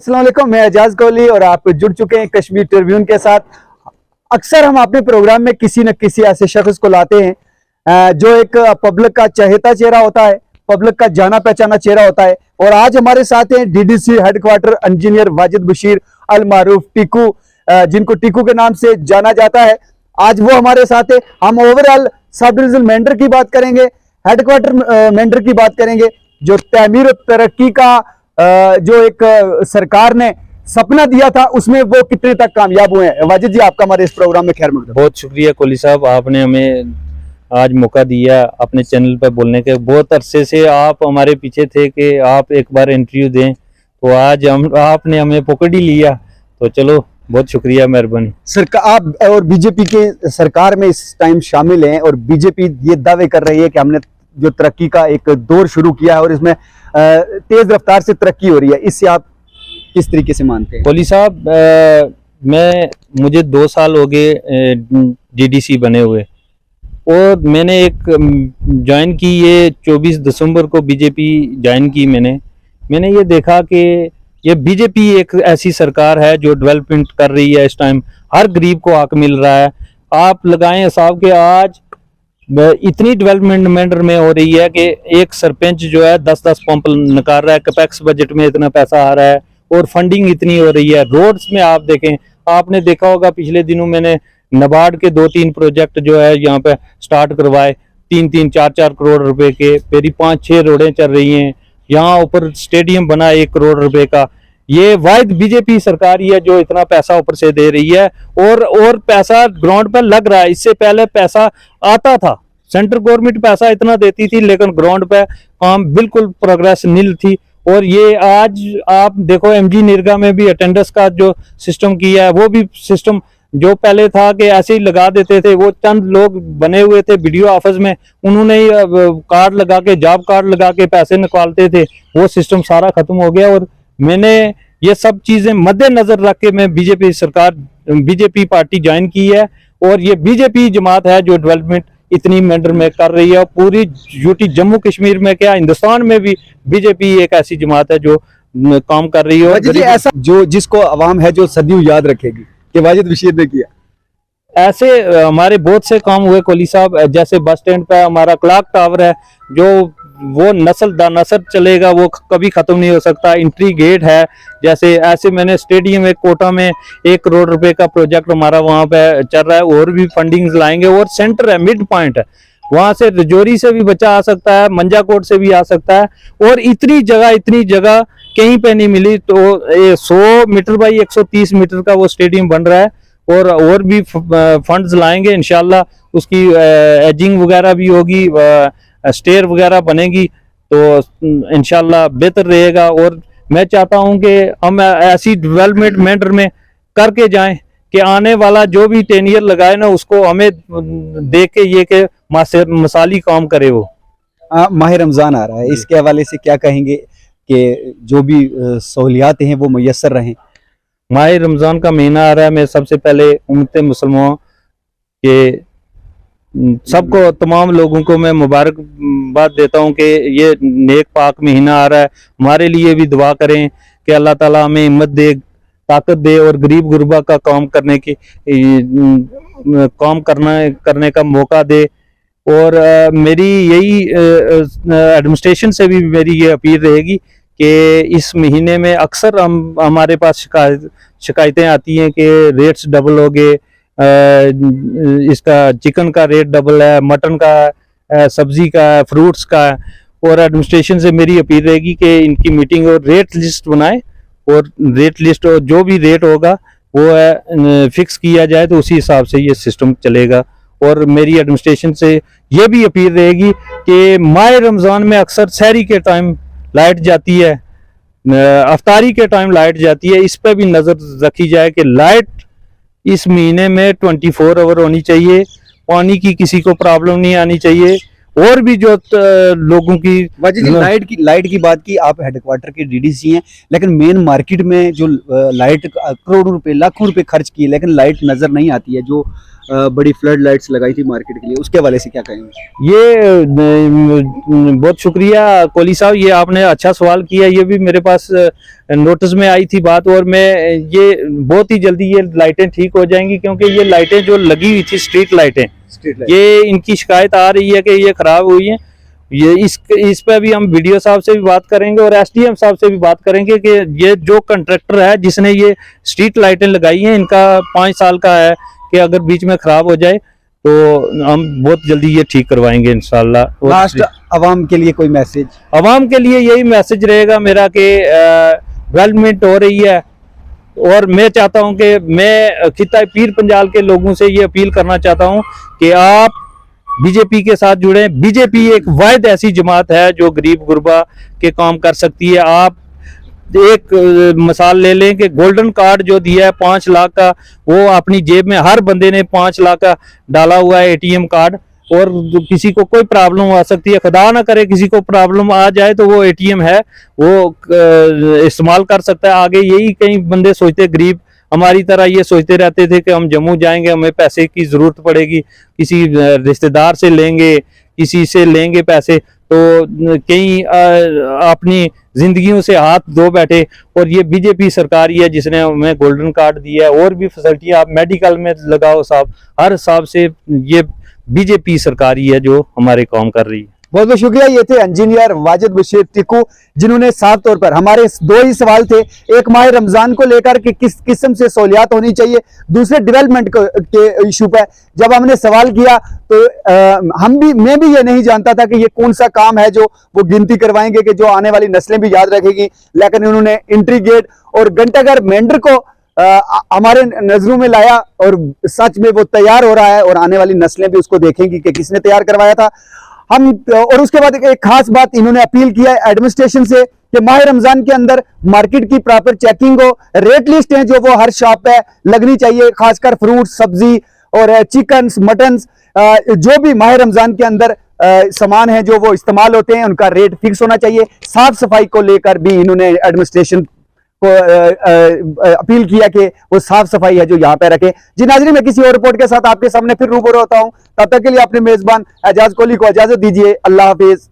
अस्सलाम वालेकुम, मैं एजाज कोहली और आप जुड़ चुके हैं कश्मीर ट्रिब्यून के साथ। अक्सर हम अपने प्रोग्राम में किसी न किसी ऐसे शख्स को लाते हैं जो एक पब्लिक का चहेता चेहरा होता है, पब्लिक का जाना पहचाना चेहरा होता है। और आज हमारे साथ हैं DDC headquarter engineer Wajid Bashir Al Maroof Tiku, जिनको टीकू के नाम से जाना जाता है। आज वो हमारे साथ है। हम ओवरऑल सब डिविजन मेंटर की बात करेंगे, हेडक्वार्टर मेंटर की बात करेंगे, जो तमीर और तरक्की का जो एक सरकार ने सपना दिया था उसमें वो कितने तक कामयाब हुए हैं। वाजिद जी, आपका हमारे इस प्रोग्राम में खैर मकदम। बहुत शुक्रिया कोहली साहब, आपने हमें आज मौका दिया अपने चैनल पर बोलने के। बहुत अरसे से आप हमारे पीछे थे कि आप एक बार इंटरव्यू दें, तो आज आपने हमें पकड़ ही लिया, तो चलो बहुत शुक्रिया, मेहरबानी। सरकार आप और बीजेपी के सरकार में इस टाइम शामिल हैं और बीजेपी ये दावे कर रही है कि हमने जो तरक्की का एक दौर शुरू किया है और इसमें तेज रफ्तार से तरक्की हो रही है, इससे आप किस तरीके से मानते हैं? कोहली साहब, मुझे 2 साल हो गए डीडीसी बने हुए, और मैंने एक ज्वाइन की, ये 24 दिसंबर को बीजेपी ज्वाइन की। मैंने ये देखा कि ये बीजेपी एक ऐसी सरकार है जो डेवलपमेंट कर रही है। इस टाइम हर गरीब को हक मिल रहा है। आप लगाएं हिसाब के आज इतनी डेवलपमेंट में हो रही है कि एक सरपंच जो है 10-10 पंप निकाल रहा है, कैपेक्स बजट में इतना पैसा आ रहा है और फंडिंग इतनी हो रही है। रोड्स में आप देखें, आपने देखा होगा पिछले दिनों मैंने नाबार्ड के 2-3 प्रोजेक्ट जो है यहाँ पे स्टार्ट करवाए, 3-3, 4-4 करोड़ रुपए के। मेरी 5-6 रोडें चल रही हैं। यहाँ ऊपर स्टेडियम बना 1 करोड़ रुपए का। ये वाहिद बीजेपी सरकार ही है जो इतना पैसा ऊपर से दे रही है, और पैसा ग्राउंड पर लग रहा है। इससे पहले पैसा आता था, सेंट्रल गवर्नमेंट पैसा इतना देती थी, लेकिन ग्राउंड पे काम बिल्कुल प्रोग्रेस नील थी। और ये आज आप देखो, एमजी निरगा में भी अटेंडेंस का जो सिस्टम किया है, वो भी सिस्टम जो पहले था कि ऐसे ही लगा देते थे, वो चंद लोग बने हुए थे वीडियो ऑफिस में, उन्होंने ही कार्ड लगा के, जॉब कार्ड लगा के पैसे निकालते थे, वो सिस्टम सारा खत्म हो गया। और मैंने ये सब चीजें मद्देनजर रख के मैं बीजेपी पार्टी ज्वाइन की है, और ये बीजेपी जमात है जो डेवलपमेंट इतनी मैटर में कर रही है। पूरी यूटी जम्मू कश्मीर में क्या हिंदुस्तान में भी बीजेपी एक ऐसी जमात है जो काम कर रही है। ऐसा जो जिसको अवाम है जो सदियों याद रखेगी कि वाजिद बशीर ने किया। ऐसे हमारे बहुत से काम हुए कोहली साहब, जैसे बस स्टैंड पे हमारा क्लॉक टावर है, जो वो नस्ल दर नस्ल चलेगा, वो कभी खत्म नहीं हो सकता। एंट्री गेट है, जैसे ऐसे मैंने स्टेडियम एक कोटा में 1 करोड़ रुपए का प्रोजेक्ट हमारा वहाँ पे चल रहा है, और भी फंडिंग लाएंगे। और सेंटर है, मिड पॉइंट है, वहां से रजौरी से भी बच्चा आ सकता है, मंजाकोट से भी आ सकता है। और इतनी जगह कहीं पे नहीं मिली। तो 100 मीटर बाई 130 मीटर का वो स्टेडियम बन रहा है, और भी फंड्स लाएंगे इंशाल्लाह। उसकी एजिंग वगैरह भी होगी, स्टेयर वगैरह बनेगी, तो इंशाल्लाह बेहतर रहेगा। और मैं चाहता हूं कि हम ऐसी डेवलपमेंट मैटर में करके जाएं कि आने वाला जो भी 10 ईयर लगाए ना, उसको हमें देख के ये कि मसाली काम करे। वो माह रमजान आ रहा है, इसके हवाले से क्या कहेंगे कि जो भी सहूलियात हैं वो मुयस्सर रहें? माह रमजान का महीना आ रहा है। मैं सबसे पहले उम्मत मुसलमान के सबको, तमाम लोगों को मैं मुबारकबाद देता हूं कि ये नेक पाक महीना आ रहा है। हमारे लिए भी दुआ करें कि अल्लाह ताला हमें हिम्मत दे, ताकत दे, और गरीब गुरबा का काम करने का मौका दे। और मेरी यही एडमिनिस्ट्रेशन से भी मेरी ये अपील रहेगी कि इस महीने में अक्सर हमारे पास शिकायतें आती हैं कि रेट्स डबल हो गए, इसका चिकन का रेट डबल है, मटन का, सब्जी का, फ्रूट्स का। और एडमिनिस्ट्रेशन से मेरी अपील रहेगी कि इनकी मीटिंग और रेट लिस्ट बनाए, और रेट लिस्ट और जो भी रेट होगा वो है फिक्स किया जाए, तो उसी हिसाब से ये सिस्टम चलेगा। और मेरी एडमिनिस्ट्रेशन से ये भी अपील रहेगी कि माह रमज़ान में अक्सर सहरी के टाइम लाइट जाती है, अफ्तारी के टाइम लाइट जाती है, इस पर भी नज़र रखी जाए कि लाइट इस महीने में 24 आवर होनी चाहिए। पानी की किसी को प्रॉब्लम नहीं आनी चाहिए। और भी जो लोगों की लाइट की बात की, आप हेडक्वार्टर के डीडीसी हैं, लेकिन मेन मार्केट में जो लाइट करोड़ों रुपए, लाखों रुपए खर्च किए, लेकिन लाइट नजर नहीं आती है। जो बड़ी फ्लड लाइट्स लगाई थी मार्केट के लिए, उसके हवाले से क्या कहेंगे? ये बहुत शुक्रिया कोहली साहब, ये आपने अच्छा सवाल किया। ये भी मेरे पास नोटिस में आई थी बात, और मैं ये बहुत ही जल्दी ये लाइटें ठीक हो जाएंगी, क्योंकि ये लाइटें जो लगी हुई थी स्ट्रीट लाइटें, ये इनकी शिकायत आ रही है कि ये खराब हुई है। ये इस पे भी हम वीडियो साहब से भी बात करेंगे और एसडीएम साहब से भी बात करेंगे कि ये जो कंट्रैक्टर है जिसने ये स्ट्रीट लाइटें लगाई हैं, इनका 5 साल का है कि अगर बीच में खराब हो जाए तो हम बहुत जल्दी ये ठीक करवाएंगे इंशाल्लाह। लास्ट आवाम के लिए कोई मैसेज? आवाम के लिए यही मैसेज रहेगा मेरा कि डेवलपमेंट हो रही है, और मैं चाहता हूं कि मैं खिता पीर पंजाल के लोगों से ये अपील करना चाहता हूं कि आप बीजेपी के साथ जुड़े। बीजेपी एक वाहिद ऐसी जमात है जो गरीब गुरबा के काम कर सकती है। आप एक मिसाल ले लें कि गोल्डन कार्ड जो दिया है 5 लाख का, वो अपनी जेब में हर बंदे ने 5 लाख का डाला हुआ है एटीएम कार्ड, और किसी को कोई प्रॉब्लम आ सकती है, खुदा ना करे किसी को प्रॉब्लम आ जाए तो वो एटीएम है वो इस्तेमाल कर सकता है आगे। यही कई बंदे सोचते, गरीब हमारी तरह ये सोचते रहते थे कि हम जम्मू जाएंगे, हमें पैसे की जरूरत पड़ेगी, किसी रिश्तेदार से लेंगे, किसी से लेंगे पैसे, तो कई अपनी जिंदगियों से हाथ धो बैठे। और ये बीजेपी सरकार ही है जिसने हमें गोल्डन कार्ड दिया है, और भी फैसिलिटी आप मेडिकल में लगाओ साहब, हर हिसाब से ये बीजेपी सरकार ही है जो हमारे काम कर रही है। बहुत बहुत शुक्रिया। ये थे इंजीनियर वाजिद बशीर टिक्कू, जिन्होंने साफ तौर पर, हमारे 2 ही सवाल थे, एक माह रमजान को लेकर कि किस किस्म से सहूलियात होनी चाहिए, दूसरे डेवलपमेंट के इशू पर जब हमने सवाल किया तो मैं भी ये नहीं जानता था कि ये कौन सा काम है जो वो गिनती करवाएंगे कि जो आने वाली नस्लें भी याद रखेगी, लेकिन उन्होंने एंट्री गेट और घंटाघर मेंढर को हमारे नजरों में लाया, और सच में वो तैयार हो रहा है और आने वाली नस्लें भी उसको देखेंगी कि किसने तैयार करवाया था। हम और उसके बाद एक खास बात इन्होंने अपील किया है एडमिनिस्ट्रेशन से कि माह रमजान के अंदर मार्केट की प्रॉपर चेकिंग हो, रेट लिस्ट है जो वो हर शॉप पे लगनी चाहिए, खासकर फ्रूट, सब्जी और चिकन, मटन, जो भी माह रमजान के अंदर सामान है जो वो इस्तेमाल होते हैं उनका रेट फिक्स होना चाहिए। साफ सफाई को लेकर भी इन्होंने एडमिनिस्ट्रेशन को अपील किया कि वो साफ सफाई है जो यहाँ पे रखे। जी नाज़रीन, मैं किसी और रिपोर्ट के साथ आपके सामने फिर रूबरू होता हूँ, तब तक के लिए अपने मेजबान एजाज कोहली को इजाजत दीजिए। अल्लाह हाफिज।